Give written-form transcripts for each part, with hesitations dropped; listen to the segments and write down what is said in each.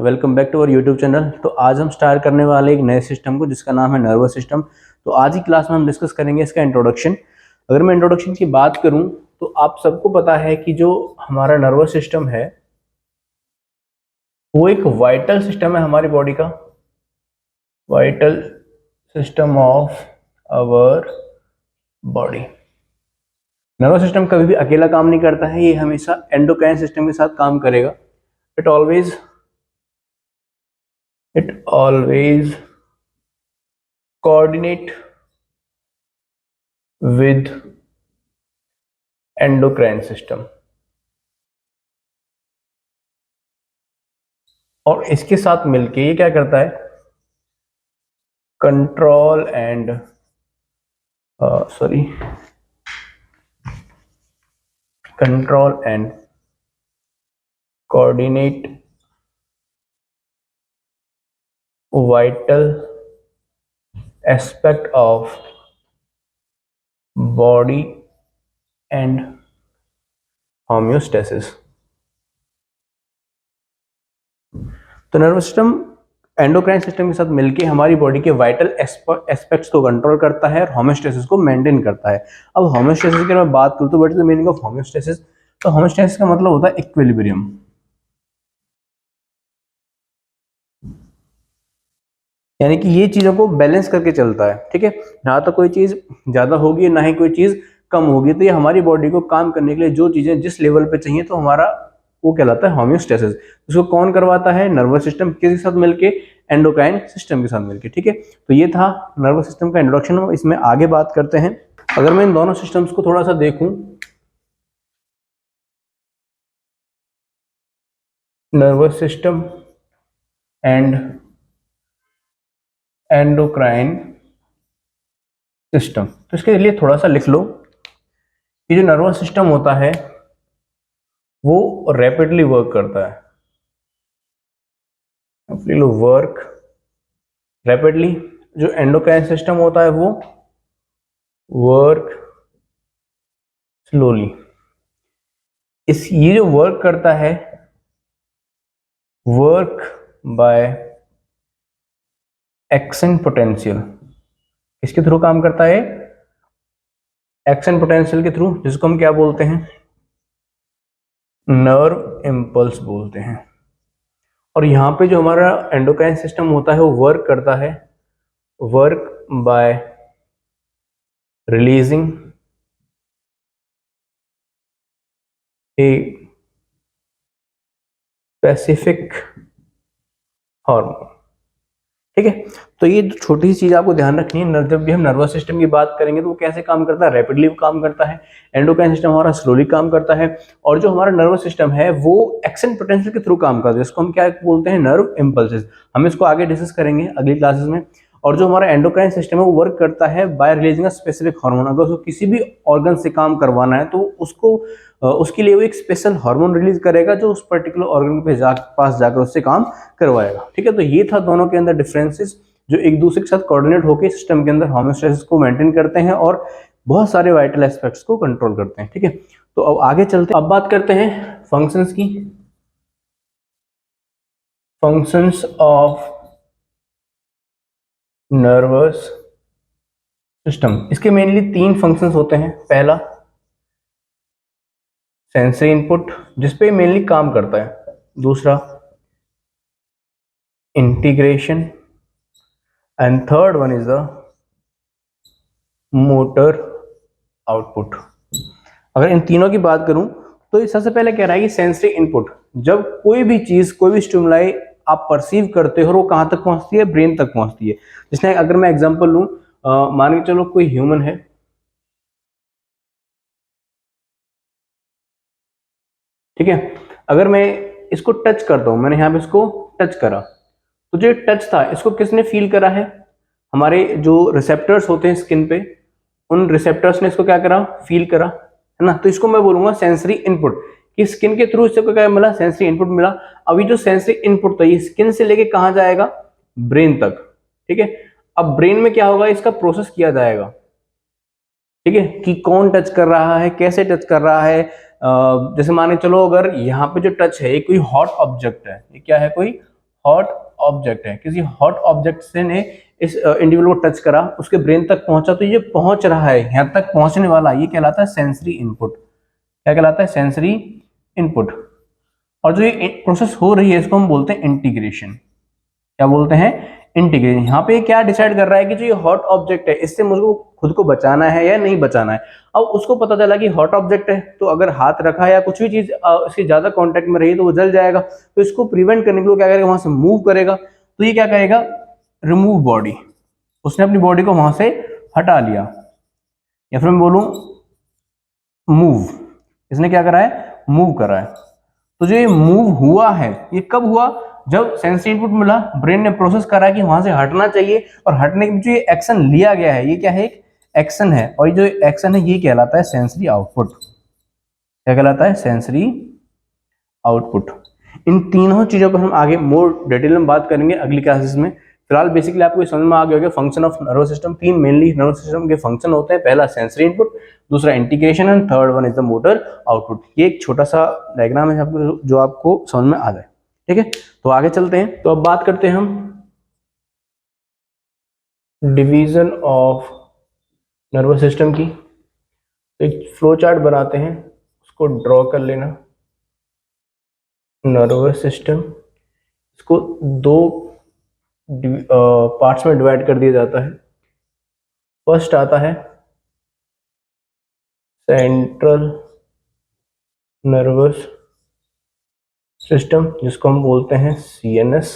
Welcome back to our YouTube channel. तो आज हम स्टार्ट करने वाले एक नए सिस्टम को जिसका नाम है नर्वस सिस्टम। तो आज की क्लास में हम डिस्कस करेंगे इसका इंट्रोडक्शन। अगर मैं इंट्रोडक्शन की बात करूं तो आप सबको पता है कि जो हमारा नर्वस सिस्टम है वो एक वाइटल सिस्टम है हमारी बॉडी का, vital system of our body. Nervous system कभी भी अकेला काम नहीं करता है, ये हमेशा एंडोक्राइन सिस्टम के साथ काम करेगा। It always coordinate with endocrine system और इसके साथ मिलके ये क्या करता है, control and coordinate vital aspect of body and homeostasis. तो नर्वस सिस्टम एंडोक्राइन सिस्टम के साथ मिलके हमारी बॉडी के वाइटल एस्पेक्ट्स को कंट्रोल करता है और होम्योस्टेसिस को मेंटेन करता है। अब होम्योस्टेसिस की मैं बात करूं तो what is the meaning of homeostasis? तो होम्योस्टेसिस का मतलब होता है इक्विलिब्रियम, यानी कि ये चीजों को बैलेंस करके चलता है। ठीक है, ना तो कोई चीज ज्यादा होगी ना ही कोई चीज कम होगी। तो ये हमारी बॉडी को काम करने के लिए जो चीजें जिस लेवल पे चाहिए तो हमारा वो कहलाता है होम्योस्टेसिस। उसको कौन करवाता है? नर्वस सिस्टम किसके साथ मिलके? एंडोक्राइन सिस्टम के साथ मिलके। ठीक है, तो ये था नर्वस सिस्टम का इंट्रोडक्शन। इसमें आगे बात करते हैं। अगर मैं इन दोनों सिस्टम्स को थोड़ा सा देखूं, nervous system and endocrine system, तो इसके लिए थोड़ा सा लिख लो कि जो नर्वस सिस्टम होता है वो रैपिडली वर्क करता है, वर्क रैपिडली। जो एंडोक्राइन सिस्टम होता है वो वर्क स्लोली। ये जो वर्क करता है, वर्क बाय एक्शन पोटेंशियल। इसके थ्रू काम करता है, एक्शन पोटेंशियल के थ्रू, जिसको हम क्या बोलते हैं? नर्व इम्पल्स बोलते हैं। और यहाँ पे जो हमारा एंडोक्राइन सिस्टम होता है वो वर्क करता है, work by releasing a specific hormone. ठीक है, तो ये छोटी सी चीज आपको ध्यान रखनी है। जब भी हम नर्वस सिस्टम की बात करेंगे तो वो कैसे काम करता है? रैपिडली काम करता है। एंडोक्राइन सिस्टम हमारा स्लोली काम करता है। और जो हमारा नर्वस सिस्टम है वो एक्शन पोटेंशियल के थ्रू काम करता है, जिसको हम क्या बोलते हैं? Nerve impulses. हम इसको आगे डिस्कस करेंगे अगली क्लासेस में। और जो हमारा एंडोक्राइन सिस्टम है वो वर्क करता है bye releasing a specific hormone. अगर उसको किसी भी ऑर्गन से काम करवाना है तो उसको उसके लिए वो एक स्पेशल हार्मोन रिलीज करेगा जो उस पर्टिकुलर ऑर्गन पे पास जाकर उससे काम करवाएगा। ठीक है, तो ये था दोनों के अंदर डिफरेंसेस जो एक दूसरे के साथ कोऑर्डिनेट होकर सिस्टम के अंदर होम्योस्टेसिस को मेंटेन करते हैं और बहुत सारे वाइटल एस्पेक्ट्स को कंट्रोल करते हैं। ठीक है, तो अब आगे चलते हैं। अब बात करते हैं फंक्शंस की। फंक्शंस ऑफ नर्वस सिस्टम, इसके मेनली 3 फंक्शंस होते हैं। पहला सेंसरी इनपुट, जिसपे मेनली काम करता है। दूसरा integration and third one is the motor output. अगर इन तीनों की बात करूं तो सबसे पहले कह रहा है कि सेंसरी इनपुट, जब कोई भी चीज कोई भी स्टिमुलाई आप परसीव करते हो और वो कहां तक पहुंचती है? ब्रेन तक पहुंचती है। जिसने अगर मैं एग्जांपल लूं, मान के चलो कोई ह्यूमन है, ठीक है, अगर मैं इसको टच करता हूं, मैंने यहां पे इसको टच करा, तो जो टच था इसको किसने फील करा है? हमारे जो रिसेप्टर्स होते हैं स्किन पे, उन रिसेप्टर्स ने इसको क्या करा? फील करा, है ना। तो इसको मैं बोलूंगा सेंसरी इनपुट, कि स्किन के थ्रू इसको क्या मिला? सेंसरी इनपुट मिला। अभी जो सेंसरी इनपुट था ये स्किन से लेके कहां जाएगा? ब्रेन तक। ठीक है, अब ब्रेन में क्या होगा? इसका प्रोसेस किया जाएगा। ठीक है, कि कौन टच कर रहा है, कैसे टच कर रहा है। जैसे माने चलो अगर यहाँ पे जो टच है ये कोई हॉट ऑब्जेक्ट है, ये क्या है? कोई हॉट ऑब्जेक्ट है, किसी हॉट ऑब्जेक्ट से ने इस इंडिविजुअल को टच करा, उसके ब्रेन तक पहुंचा, तो ये पहुंच रहा है, यहाँ तक पहुंचने वाला, ये कहलाता है सेंसरी इनपुट। क्या कहलाता है? Sensory input. और जो ये प्रोसेस हो रही है इसको हम बोलते हैं इंटीग्रेशन। क्या बोलते हैं? इंटीग्रेशन। यहाँ पे क्या डिसाइड कर रहा है कि जो ये हॉट ऑब्जेक्ट है इससे मुझको खुद को बचाना है या नहीं बचाना है। अब उसको पता चला कि हॉट ऑब्जेक्ट है तो अगर हाथ रखा या कुछ भी चीज इसके ज्यादा कांटेक्ट में रही तो वो जल जाएगा, तो इसको प्रिवेंट करने के लिए क्या करेगा? वहां से मूव करेगा। तो ये क्या करेगा? Remove body. उसने अपनी बॉडी को वहां से हटा लिया, या फिर मैं बोलूं मूव। इसने क्या करा है? मूव करा है। तो जो ये मूव हुआ है ये कब हुआ? जब सेंसरी इनपुट मिला, ब्रेन ने प्रोसेस करा कि वहां से हटना चाहिए, और हटने के जो ये एक्शन लिया गया है ये क्या है? एक एक्शन है। और जो एक्शन है ये कहलाता है सेंसरी आउटपुट। क्या कहलाता है? Sensory output. इन तीनों चीजों पर हम आगे मोर डिटेल में बात करेंगे अगली क्लासेस में। फिलहाल बेसिकली आपको समझ में आ गया होगा फंक्शन ऑफ नर्वस सिस्टम। तीन मेनली नर्वस सिस्टम के फंक्शन होते हैं, पहला सेंसरी इनपुट, दूसरा integration and third one is the motor output. ये एक छोटा सा डायग्राम है आपको जो आपको समझ में आ जाए। ठीक है, तो आगे चलते हैं। तो अब बात करते हैं हम डिवीजन ऑफ नर्वस सिस्टम की। एक फ्लो चार्ट बनाते हैं, उसको ड्रॉ कर लेना। नर्वस सिस्टम, इसको दो पार्ट्स में डिवाइड कर दिया जाता है। फर्स्ट आता है सेंट्रल नर्वस सिस्टम, जिसको हम बोलते हैं CNS,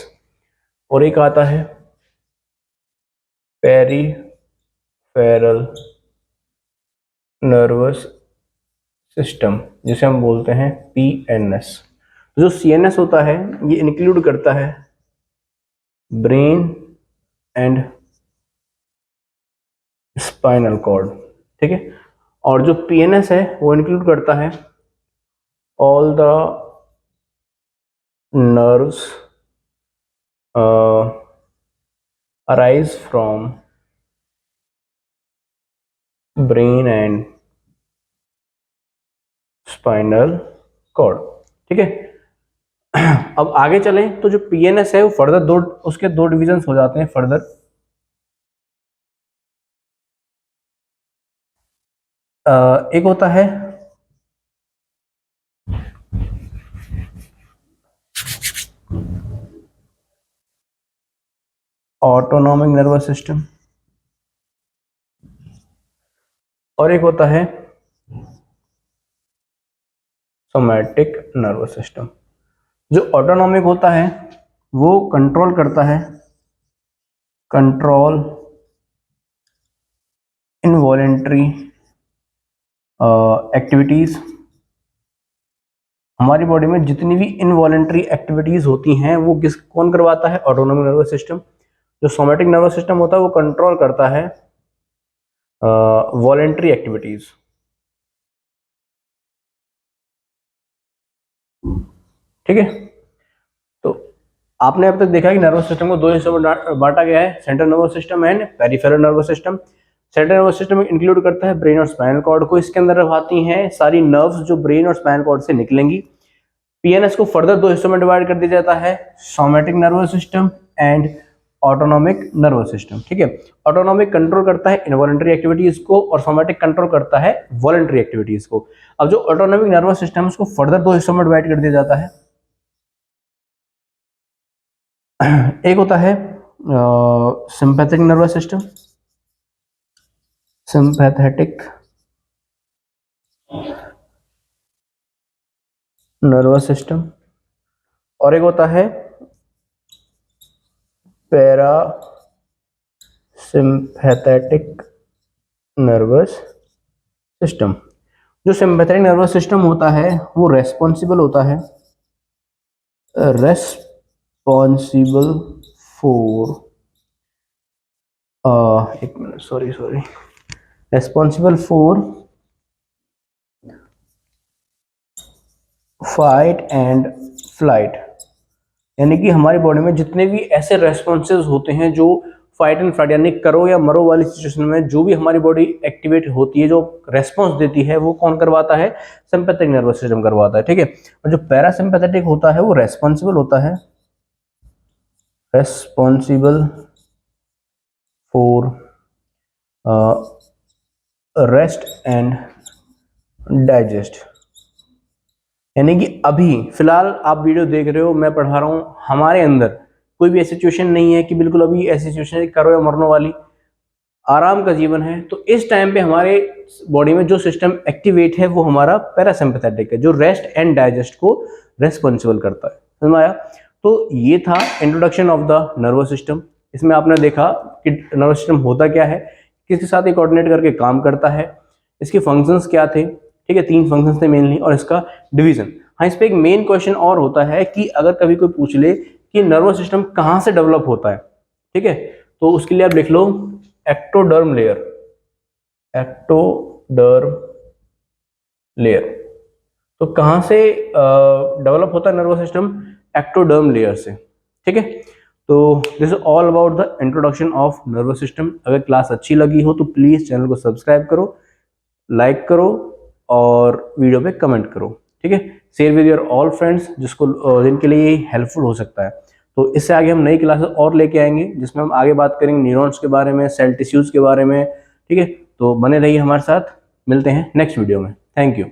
और एक आता है पेरीफेरल नर्वस सिस्टम, जिसे हम बोलते हैं PNS। जो CNS होता है ये इंक्लूड करता है ब्रेन एंड स्पाइनल कॉर्ड। ठीक है, और जो PNS है वो इंक्लूड करता है all the nerves arise from brain and spinal cord। ठीक है, अब आगे चलें तो जो PNS है वो फर्दर उसके दो डिविजन्स हो जाते हैं फर्दर। एक होता है ऑटोनॉमिक नर्वस सिस्टम और एक होता है सोमैटिक नर्वस सिस्टम। जो ऑटोनॉमिक होता है वो कंट्रोल करता है इनवॉलेंट्री एक्टिविटीज। हमारी बॉडी में जितनी भी इनवॉलेंट्री एक्टिविटीज होती हैं वो कौन करवाता है? Autonomic nervous system. जो सोमैटिक नर्वस सिस्टम होता है वो कंट्रोल करता है वॉलेंट्री एक्टिविटीज। ठीक है, तो आपने अब तक देखा कि नर्वस सिस्टम को दो हिस्सों में बांटा गया है, central nervous system and peripheral nervous system. Central nervous system include करता है ब्रेन और स्पाइनल कॉर्ड को, इसके अंदर आती हैं सारी नर्व्स जो ब्रेन और स्पाइनल कॉर्ड से निकलेंगी। PNS को फर्दर दो हिस्सों में डिवाइड कर दिया जाता है, somatic nervous system and autonomic nervous system. ठीक है, ऑटोनॉमिक कंट्रोल करता है इनवॉलेंट्री एक्टिविटीज को और सोमैटिक कंट्रोल करता है वॉलेंट्री एक्टिविटीज को। अब जो ऑटोनॉमिक नर्वस सिस्टम है उसको फर्दर दो हिस्सों में डिवाइड कर दिया जाता है। एक होता है sympathetic nervous system, sympathetic nervous system, और एक होता है पैरा सिंपैथेटिक नर्वस सिस्टम। जो सिंपैथेटिक नर्वस सिस्टम होता है वो रेस्पॉन्सिबल होता है रेस्पॉन्सिबल फॉर एक minute sorry responsible for fight and flight. यानी कि हमारी बॉडी में जितने भी ऐसे रेस्पॉन्सेज होते हैं जो फाइट एंड फ्लाइट यानी करो या मरो वाली सिचुएशन में जो भी हमारी बॉडी एक्टिवेट होती है, जो रेस्पॉन्स देती है, वो कौन करवाता है? सिंपैथेटिक नर्वस सिस्टम करवाता है। ठीक है, और जो पैरासिम्पैथेटिक होता है वो रेस्पॉन्सिबल होता है responsible for rest and digest. यानी कि अभी फिलहाल आप वीडियो देख रहे हो, मैं पढ़ा रहा हूं, हमारे अंदर कोई भी ऐसी सिचुएशन नहीं है कि बिल्कुल अभी ऐसी सिचुएशन है करो या मरने वाली, आराम का जीवन है। तो इस टाइम पे हमारे बॉडी में जो सिस्टम एक्टिवेट है वो हमारा पैरासिम्पैथेटिक है, जो रेस्ट एंड डाइजेस्ट को रेस्पॉन्सिबल करता है। समझ में आया? तो ये था introduction of the nervous system. इसमें आपने देखा कि नर्वस सिस्टम होता क्या है, किसके साथ ये कोऑर्डिनेट करके काम करता है, इसके फंक्शंस क्या थे, ठीक है, 3 फंक्शंस थे मेनली, और इसका डिवीजन। हाँ, इस पे एक मेन क्वेश्चन और होता है कि अगर कभी कोई पूछ ले कि नर्वस सिस्टम कहाँ से डेवलप होता है, ठीक है, तो उसके लिए आप लिख लो एक्टोडर्म लेयर, एक्टोडर्म लेयर। तो कहाँ से डेवलप होता है नर्वस सिस्टम? एक्टोडर्म लेयर से, ठीक है। तो this is all about the introduction of nervous system. अगर क्लास अच्छी लगी हो तो प्लीज चैनल को सब्सक्राइब करो, लाइक करो और वीडियो पे कमेंट करो, ठीक है। Share with your all friends जिनके लिए हेल्पफुल हो सकता है। तो इससे आगे हम नई क्लासेस और लेके आएंगे जिसमें हम आगे बात करेंगे न्यूरॉन्स के बारे में, सेल टिश्यूज के बारे में, ठीक है। तो बने रहिए हमारे साथ, मिलते हैं नेक्स्ट वीडियो में। Thank you.